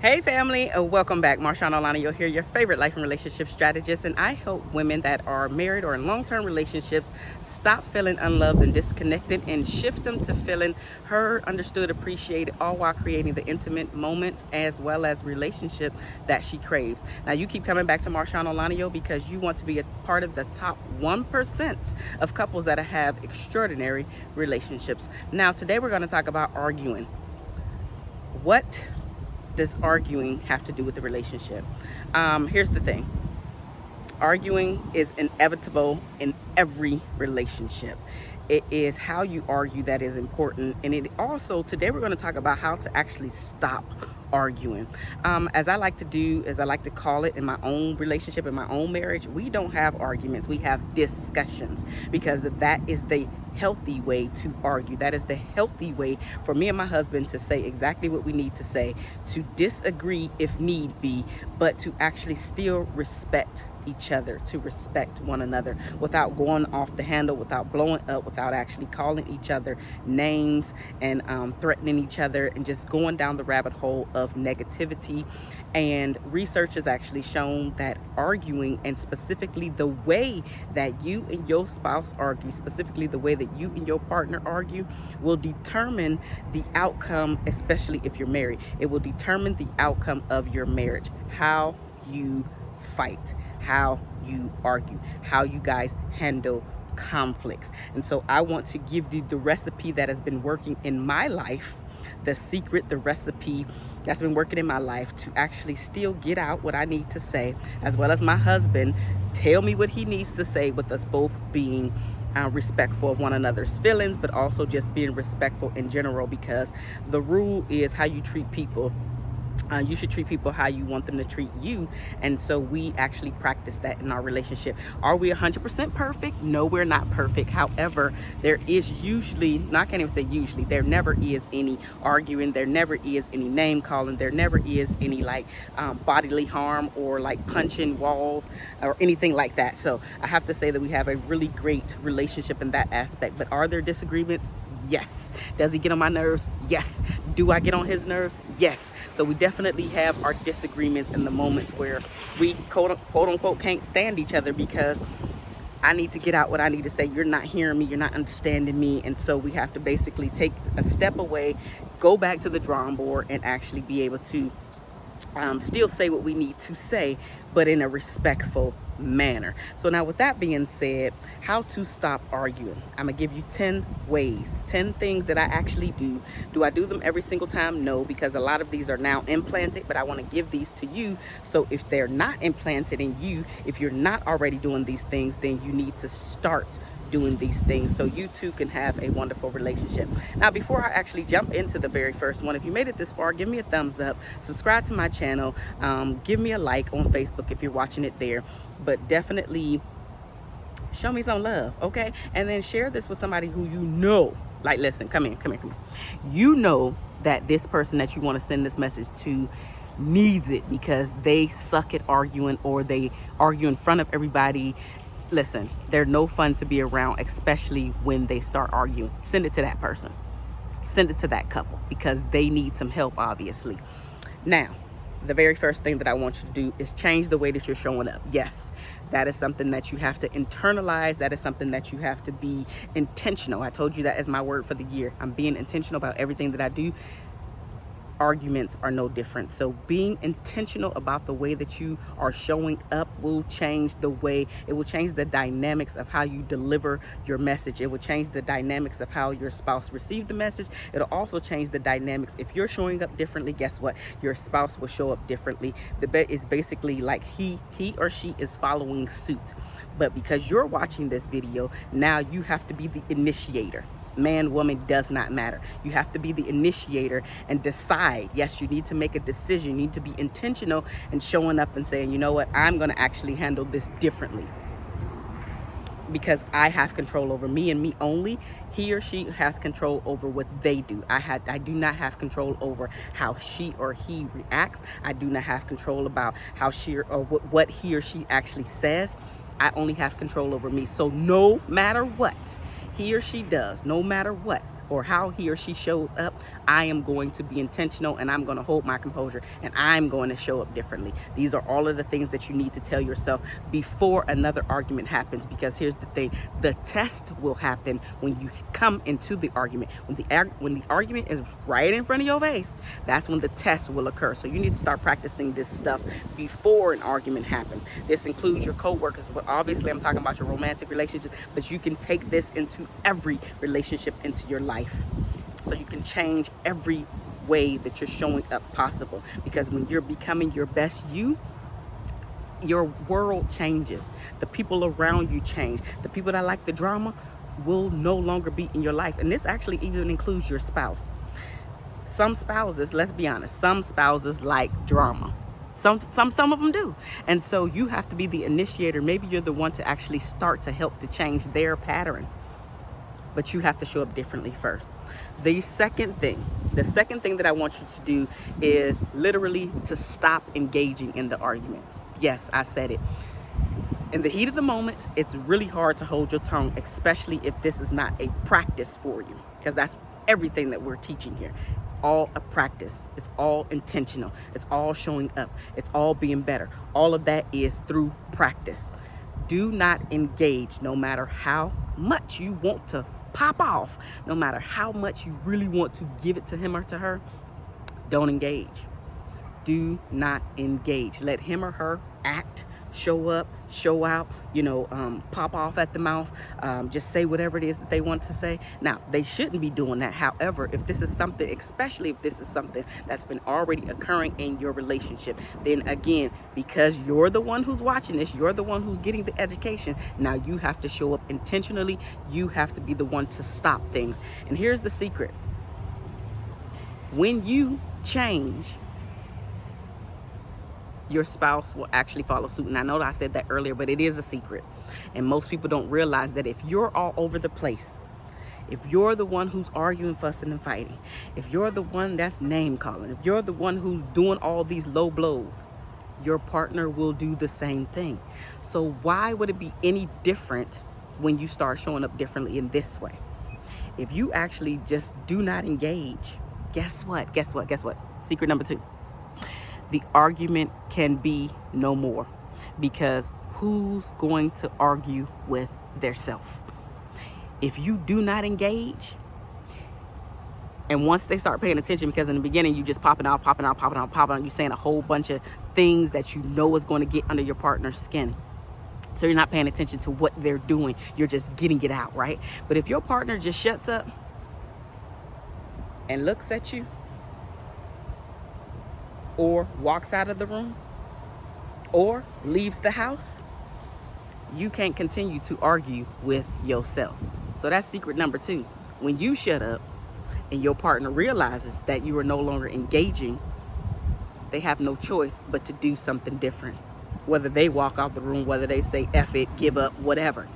Hey family, welcome back. MarshaunO'Laniyan here, your favorite life and relationship strategist, and I help women that are married or in long-term relationships stop feeling unloved and disconnected and shift them to feeling heard, understood, appreciated, all while creating the intimate moments as well as relationship that she craves. Now you keep coming back to MarshaunO'Laniyan because you want to be a part of the top 1% of couples that have extraordinary relationships. Now today we're going to talk about arguing. What does arguing have to do with the relationship? Here's the thing. Arguing is inevitable in every relationship. It is how you argue that is important. And it also, today we're going to talk about how to actually stop arguing. As I like to do, as I like to call it in my own relationship, in my own marriage, we don't have arguments, we have discussions, because that is the healthy way to argue. That is the healthy way for me and my husband to say exactly what we need to say, to disagree if need be, but to actually still respect each other, to respect one another without going off the handle, without blowing up, without actually calling each other names and threatening each other and just going down the rabbit hole of negativity. And research has actually shown that arguing, and specifically the way that you and your spouse argue, specifically the way that you and your partner argue, will determine the outcome, especially if you're married. It will determine the outcome of your marriage, how you fight, how you argue, how you guys handle conflicts. And so I want to give you the recipe that has been working in my life, the secret, the recipe that's been working in my life to actually still get out what I need to say, as well as my husband tell me what he needs to say, with us both being respectful of one another's feelings, but also just being respectful in general, because the rule is how you treat people. You should treat people how you want them to treat you. And so we actually practice that in our relationship. Are we 100% perfect? No, we're not perfect. However, there is usually, no, I can't even say usually, there never is any arguing. There never is any name calling. There never is any bodily harm or like punching walls or anything like that. So I have to say that we have a really great relationship in that aspect. But are there disagreements? Yes. Does he get on my nerves? Yes. Do I get on his nerves? Yes. So we definitely have our disagreements in the moments where we quote unquote can't stand each other, because I need to get out what I need to say. You're not hearing me. You're not understanding me. And so we have to basically take a step away, go back to the drawing board, and actually be able to still say what we need to say, but in a respectful manner. So now, with that being said, how to stop arguing. I'm gonna give you 10 ways, 10 things that I actually do. Do I do them every single time? No, because a lot of these are now implanted, but I want to give these to you. So if they're not implanted in you, if you're not already doing these things, then you need to start doing these things so you two can have a wonderful relationship. Now, before I actually jump into the very first one, if you made it this far, give me a thumbs up, subscribe to my channel, give me a like on Facebook if you're watching it there, but definitely show me some love, okay? And then share this with somebody who you know, like, listen, come here. You know that this person that you want to send this message to needs it, because they suck at arguing, or they argue in front of everybody. Listen, they're no fun to be around, especially when they start arguing. Send it to that person. Send it to that couple, because they need some help, obviously. Now, the very first thing that I want you to do is change the way that you're showing up. Yes, that is something that you have to internalize. That is something that you have to be intentional. I told you that as my word for the year. I'm being intentional about everything that I do. Arguments are no different. So being intentional about the way that you are showing up will change the way, it will change the dynamics of how you deliver your message. It will change the dynamics of how your spouse receives the message. It'll also change the dynamics. If you're showing up differently, guess what? Your spouse will show up differently. The bet is basically like he or she is following suit. But because you're watching this video, now you have to be the initiator. Man, woman, does not matter. You have to be the initiator and decide. Yes, you need to make a decision. You need to be intentional and showing up and saying, you know what, I'm going to actually handle this differently, because I have control over me and me only. He or she has control over what they do. I do not have control over how she or he reacts. I do not have control about how she or what he or she actually says. I only have control over me. So no matter what he or she does, no matter what, or how he or she shows up, I am going to be intentional, and I'm going to hold my composure, and I'm going to show up differently. These are all of the things that you need to tell yourself before another argument happens, because here's the thing: the test will happen when you come into the argument. When the argument is right in front of your face, that's when the test will occur. So you need to start practicing this stuff before an argument happens. This includes your co-workers, but obviously I'm talking about your romantic relationships, but you can take this into every relationship into your life. So you can change every way that you're showing up possible, because when you're becoming your best you, your world changes. The people around you change. The people that like the drama will no longer be in your life. And this actually even includes your spouse. Some spouses, let's be honest, some spouses like drama. Some of them do. And so you have to be the initiator. Maybe you're the one to actually start to help to change their pattern. But you have to show up differently first. The second thing that I want you to do is literally to stop engaging in the arguments. Yes, I said it. In the heat of the moment, it's really hard to hold your tongue, especially if this is not a practice for you, because that's everything that we're teaching here. It's all a practice. It's all intentional. It's all showing up. It's all being better. All of that is through practice. Do not engage, no matter how much you want to pop off, no matter how much you really want to give it to him or to her. Don't engage. Do not engage. Let him or her act, show up, show out, pop off at the mouth, just say whatever it is that they want to say. Now, they shouldn't be doing that. However, if this is something, especially if this is something that's been already occurring in your relationship, then again, because you're the one who's watching this, you're the one who's getting the education, now you have to show up intentionally. You have to be the one to stop things. And here's the secret. When you change, your spouse will actually follow suit. And I know that I said that earlier, but it is a secret. And most people don't realize that if you're all over the place, if you're the one who's arguing, fussing, and fighting, if you're the one that's name calling, if you're the one who's doing all these low blows, your partner will do the same thing. So why would it be any different when you start showing up differently in this way? If you actually just do not engage, guess what? Secret number 2. The argument can be no more, because who's going to argue with their self? If you do not engage, and once they start paying attention, because in the beginning you just popping out, you're saying a whole bunch of things that you know is going to get under your partner's skin. So you're not paying attention to what they're doing. You're just getting it out, right? But if your partner just shuts up and looks at you, or walks out of the room, or leaves the house, you can't continue to argue with yourself. So that's secret number 2. When you shut up and your partner realizes that you are no longer engaging, they have no choice but to do something different. Whether they walk out the room, whether they say F it, give up, whatever.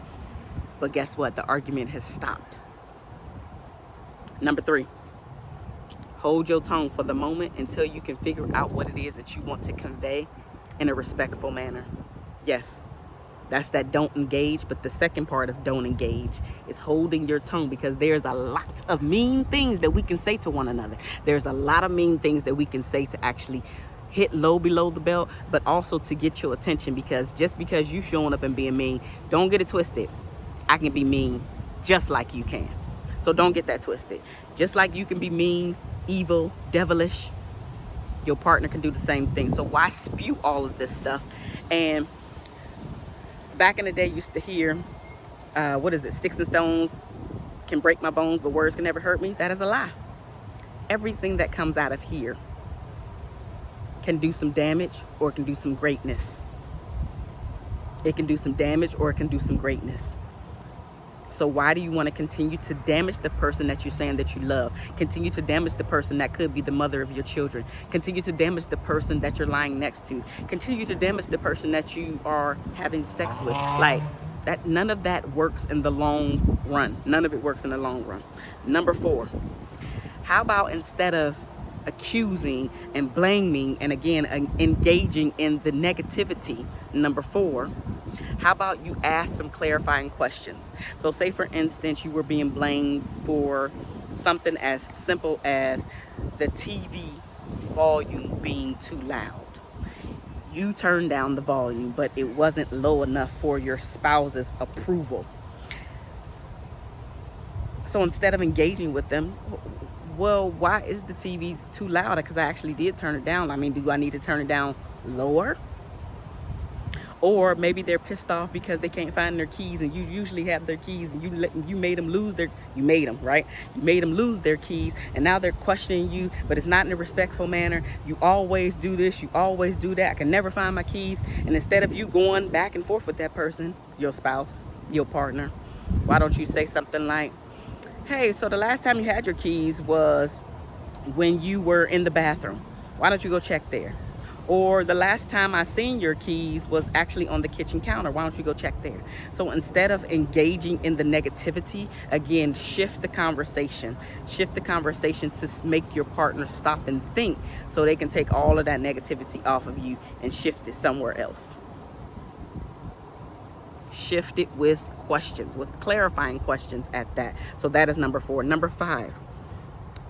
But guess what? The argument has stopped. Number 3. Hold your tongue for the moment until you can figure out what it is that you want to convey in a respectful manner. Yes, that's that don't engage. But the second part of don't engage is holding your tongue, because there's a lot of mean things that we can say to one another. There's a lot of mean things that we can say to actually hit low below the belt, but also to get your attention, because just because you showing up and being mean, don't get it twisted. I can be mean just like you can. So don't get that twisted. Just like you can be mean, evil, devilish, your partner can do the same thing. So why spew all of this stuff? And back in the day, used to hear, sticks and stones can break my bones, but words can never hurt me. That is a lie. Everything that comes out of here can do some damage, or it can do some greatness. It can do some damage, or it can do some greatness. So why do you want to continue to damage the person that you're saying that you love? Continue to damage the person that could be the mother of your children. Continue to damage the person that you're lying next to. Continue to damage the person that you are having sex with. Like that, none of that works in the long run. None of it works in the long run. Number 4, how about instead of accusing and blaming and again engaging in the negativity, number 4, how about you ask some clarifying questions? So say for instance you were being blamed for Something as simple as the TV volume being too loud. You turned down the volume, but it wasn't low enough for your spouse's approval. So instead of engaging with them, well, why is the TV too loud? Because I actually did turn it down. I mean, do I need to turn it down lower? Or maybe they're pissed off because they can't find their keys, and you usually have their keys, and you made them lose their, you made them, right? You made them lose their keys, and now they're questioning you, but it's not in a respectful manner. You always do this, you always do that. I can never find my keys. And instead of you going back and forth with that person, your spouse, your partner, why don't you say something like, hey, so the last time you had your keys was when you were in the bathroom. Why don't you go check there? Or the last time I seen your keys was actually on the kitchen counter. Why don't you go check there? So instead of engaging in the negativity, again, shift the conversation. Shift the conversation to make your partner stop and think, so they can take all of that negativity off of you and shift it somewhere else. Shift it with questions, with clarifying questions at that. So that is number 4. Number 5.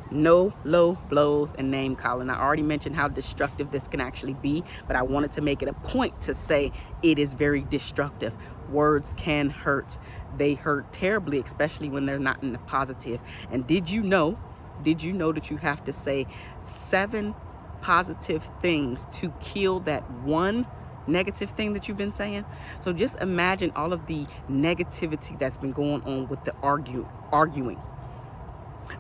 No low blows and name calling. I already mentioned how destructive this can actually be, but I wanted to make it a point to say it is very destructive. Words can hurt. They hurt terribly, especially when they're not in the positive. And did you know that you have to say 7 positive things to kill that one negative thing that you've been saying? So just imagine all of the negativity that's been going on with the arguing.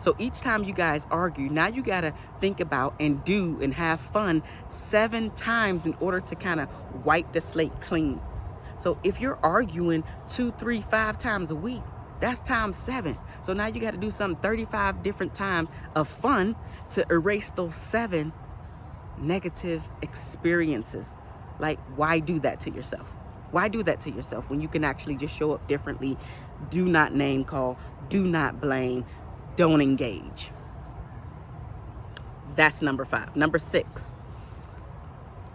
So each time you guys argue, now you got to think about and do and have fun 7 times in order to kind of wipe the slate clean. So if you're arguing 2, 3, 5 times a week, that's times 7. So now you got to do something 35 different times of fun to erase those 7 negative experiences. Like, why do that to yourself? Why do that to yourself when you can actually just show up differently? Do not name call. Do not blame. Don't engage. That's number 5. Number 6.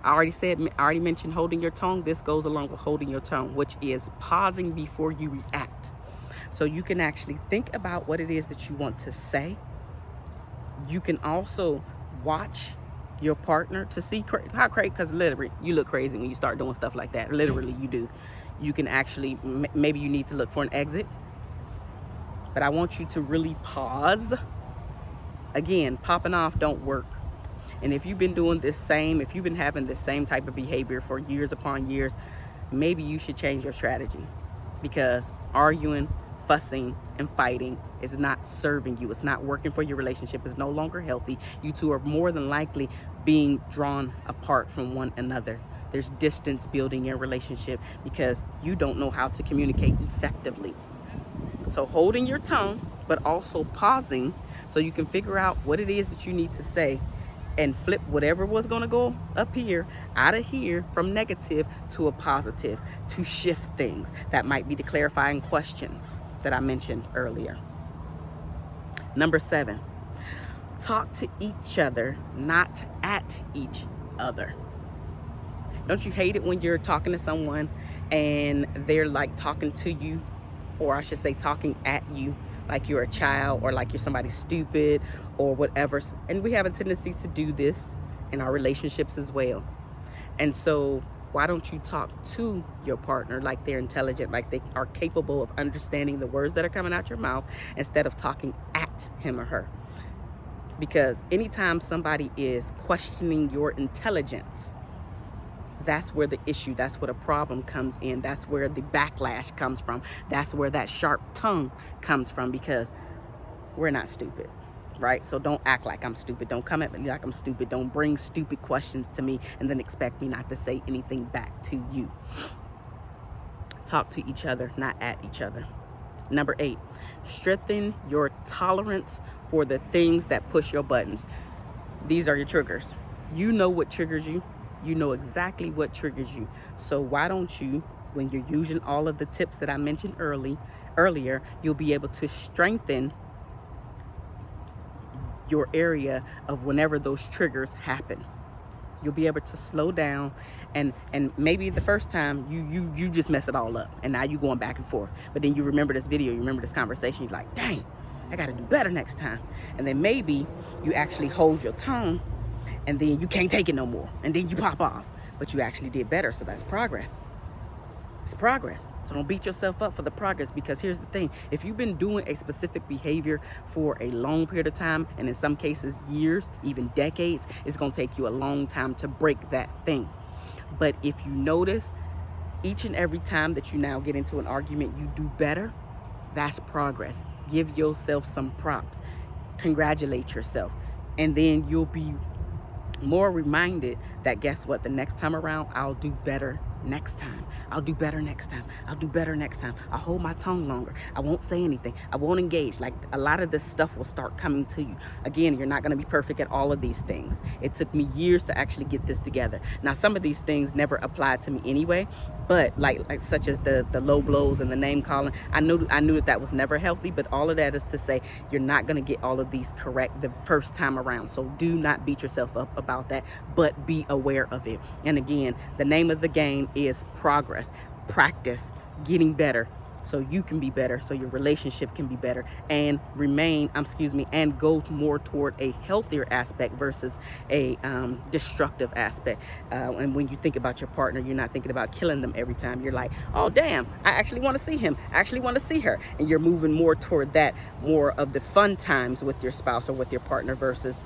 I already mentioned holding your tongue. This goes along with holding your tongue, which is pausing before you react. So you can actually think about what it is that you want to say. You can also watch your partner to see how crazy, because literally you look crazy when you start doing stuff like that. Literally you do. You can actually, maybe you need to look for an exit. But I want you to really pause. Again, popping off don't work. And if you've been doing if you've been having this same type of behavior for years upon years, maybe you should change your strategy, because arguing, fussing, and fighting is not serving you. It's not working for your relationship. It's no longer healthy. You two are more than likely being drawn apart from one another. There's distance building in your relationship because you don't know how to communicate effectively. So holding your tongue, but also pausing so you can figure out what it is that you need to say and flip whatever was going to go up here, out of here, from negative to a positive, to shift things. That might be the clarifying questions that I mentioned earlier. Number 7, talk to each other, not at each other. Don't you hate it when you're talking to someone and they're like talking to you, or I should say talking at you, like you're a child or like you're somebody stupid or whatever? And we have a tendency to do this in our relationships as well. And so why don't you talk to your partner like they're intelligent, like they are capable of understanding the words that are coming out your mouth, instead of talking at him or her? Because anytime somebody is questioning your intelligence, that's where the issue, that's where the problem comes in. That's where the backlash comes from. That's where that sharp tongue comes from, because we're not stupid, right? So don't act like I'm stupid. Don't come at me like I'm stupid. Don't bring stupid questions to me and then expect me not to say anything back to you. Talk to each other, not at each other. Number 8, strengthen your tolerance for the things that push your buttons. These are your triggers. You know what triggers you. You know exactly what triggers you. So why don't you, when you're using all of the tips that I mentioned earlier, you'll be able to strengthen your area of whenever those triggers happen. You'll be able to slow down, and maybe the first time you just mess it all up, and now you're going back and forth. But then you remember this video, you remember this conversation, you're like, dang, I got to do better next time. And then maybe you actually hold your tongue and then you can't take it no more. And then you pop off. But you actually did better. So that's progress. It's progress. So don't beat yourself up for the progress, because here's the thing. If you've been doing a specific behavior for a long period of time, and in some cases years, even decades, it's going to take you a long time to break that thing. But if you notice each and every time that you now get into an argument, you do better, that's progress. Give yourself some props. Congratulate yourself. And then you'll be more reminded that guess what, the next time around, I'll do better next time. I'll do better next time. I'll do better next time. I'll hold my tongue longer. I won't say anything. I won't engage. Like, a lot of this stuff will start coming to you. Again, you're not going to be perfect at all of these things. It took me years to actually get this together. Now, some of these things never applied to me anyway, but like such as the low blows and the name calling, I knew that was never healthy. But all of that is to say you're not going to get all of these correct the first time around. So do not beat yourself up about that, but be aware of it. And again, the name of the game is progress. Practice getting better so you can be better, so your relationship can be better, and and go more toward a healthier aspect versus a destructive aspect. And when you think about your partner, you're not thinking about killing them every time. You're like, oh damn, I actually want to see him, I actually want to see her, and you're moving more toward that, more of the fun times with your spouse or with your partner versus,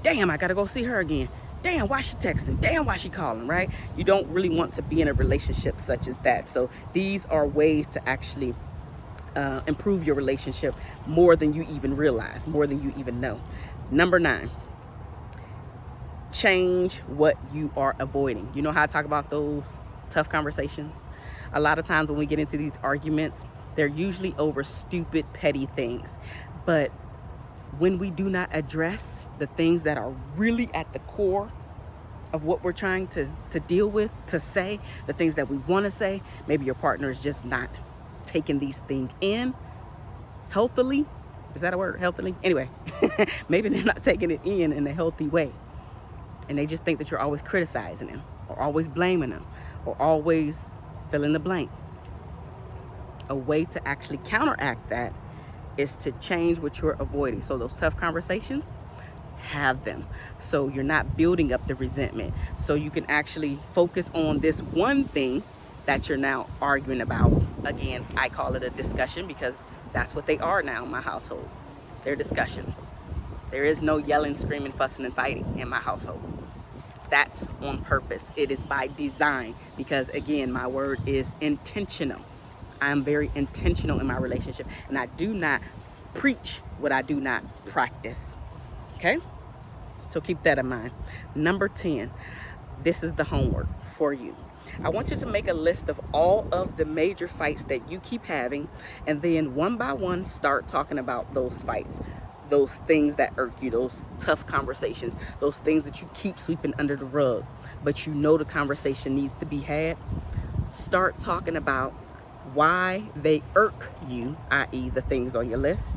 damn, I gotta go see her again. Damn, why she texting? Damn, why she calling, right? You don't really want to be in a relationship such as that. So these are ways to actually improve your relationship more than you even realize, more than you even know. Number 9, change what you are avoiding. You know how I talk about those tough conversations? A lot of times when we get into these arguments, they're usually over stupid, petty things. But when we do not address the things that are really at the core of what we're trying to deal with, to say, the things that we want to say, maybe your partner is just not taking these things in healthily. Is that a word? Healthily? Anyway, maybe they're not taking it in a healthy way. And they just think that you're always criticizing them, or always blaming them, or always fill in the blank. A way to actually counteract that is to change what you're avoiding. So those tough conversations, have them, so you're not building up the resentment, so you can actually focus on this one thing that you're now arguing about. Again, I call it a discussion because that's what they are now in my household. They're discussions. There is no yelling, screaming, fussing, and fighting in my household. That's on purpose. It is by design, because again, my word is intentional. I'm very intentional in my relationship, and I do not preach what I do not practice. Okay? So keep that in mind. Number 10, this is the homework for you. I want you to make a list of all of the major fights that you keep having, and then one by one start talking about those fights, those things that irk you, those tough conversations, those things that you keep sweeping under the rug, but you know the conversation needs to be had. Start talking about why they irk you, i.e. the things on your list,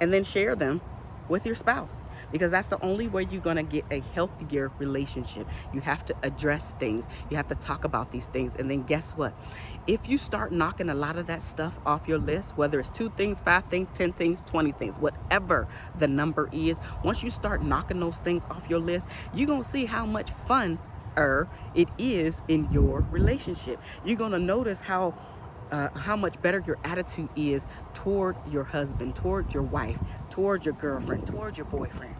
and then share them with your spouse, because that's the only way you're going to get a healthier relationship. You have to address things. You have to talk about these things. And then guess what? If you start knocking a lot of that stuff off your list, whether it's 2 things, 5 things, 10 things, 20 things, whatever the number is, once you start knocking those things off your list, you're going to see how much fun it is in your relationship. You're going to notice how much better your attitude is toward your husband, toward your wife, toward your girlfriend, toward your boyfriend.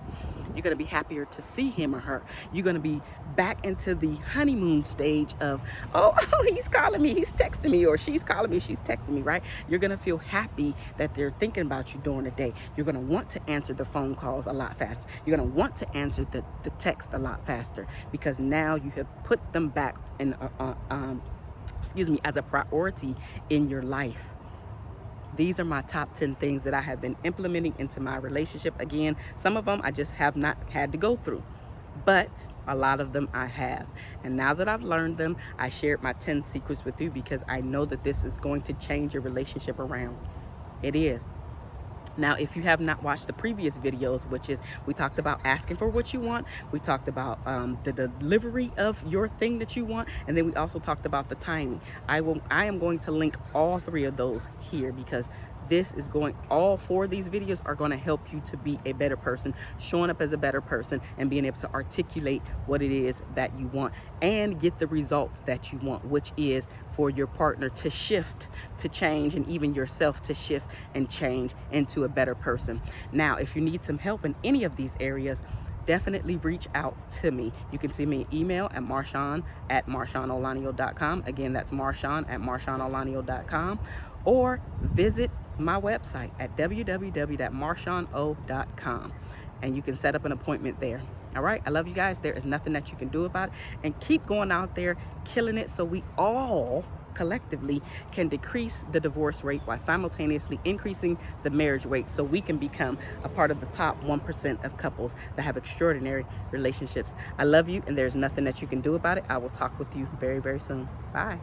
You're going to be happier to see him or her. You're going to be back into the honeymoon stage of, oh, he's calling me, he's texting me, or she's calling me, she's texting me, right? You're going to feel happy that they're thinking about you during the day. You're going to want to answer the phone calls a lot faster. You're going to want to answer the text a lot faster, because now you have put them back in as a priority in your life. These are my top 10 things that I have been implementing into my relationship. Again, some of them I just have not had to go through, but a lot of them I have. And now that I've learned them, I shared my 10 secrets with you, because I know that this is going to change your relationship around. It is. Now, if you have not watched the previous videos, which is, we talked about asking for what you want, we talked about the delivery of your thing that you want, and then we also talked about the timing. I am going to link all 3 of those here, because all four of these videos are going to help you to be a better person, showing up as a better person, and being able to articulate what it is that you want and get the results that you want, which is for your partner to shift, to change, and even yourself to shift and change into a better person. Now, if you need some help in any of these areas, definitely reach out to me. You can send me an email at marshaun@marshaunolaniyan.com. Again, that's marshaun@marshaunolaniyan.com, or visit my website at www.marshauno.com, and you can set up an appointment there. All right, I love you guys. There is nothing that you can do about it, and keep going out there killing it so we all collectively can decrease the divorce rate while simultaneously increasing the marriage rate, so we can become a part of the top 1% of couples that have extraordinary relationships. I love you, and there's nothing that you can do about it. I will talk with you very, very soon. Bye.